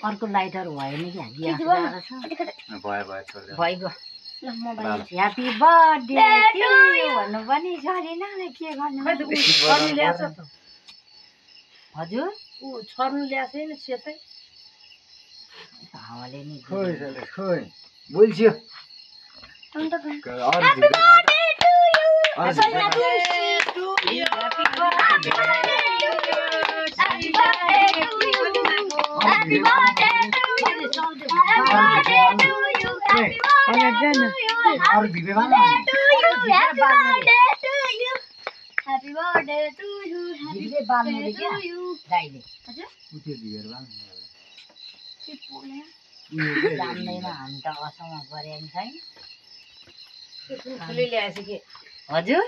अर्को लाइटर भएन कि ग्यास जाडो छ भइगयो ह्यापी बर्थडे टु यु भन्नु पनि सकेन के गर्नु हजुर ऊ छर्नु ल्याएको छैन सेतै हावाले नि खोइ बोल्छु Happy birthday to you. Happy birthday to you. दाइले हजुर जान्दैन हामी त असम गरेको छैन फुली ल्याएछ के हजुर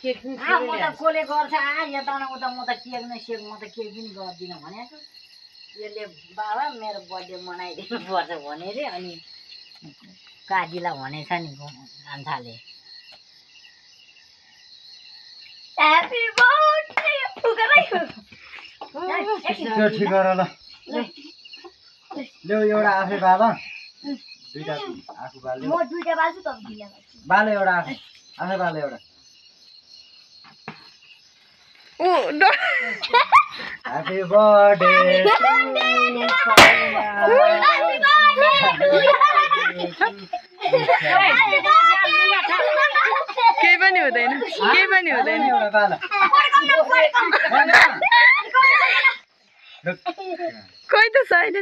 केक म त कोले गर्छ यता न उता म त केक न सेक म त केक पनि गर्दिनँ भनेको यसले बाबा मेरो बर्थडे मनाइदिनु पर्छ भने रे अनि काजीलाई भनेछ नि कान्छाले Happy birthday. त्यो ठिक गर ल ल्याउ एउटा आफै बाल दुईटा आफू बाल्यो म दुईटा बाल्छु त ढिला गर्छु बाल एउटा आफै बाल एउटा ह्यापी बर्थडे केही पनि हुँदैन एउटा बाल कोही त छैन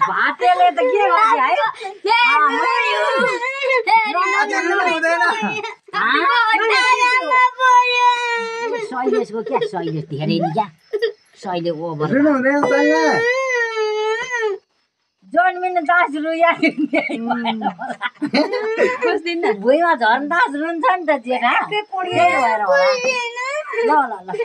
भातेले त के गर्छ है शैलेशको क्या शैलेश धेरै नि क्या शैले ओभर जन्मिनु 10 रुपियाँ भुइँमा झन् 10 रुन्छ नि त जेठा त्यही भएर होला ल ल ल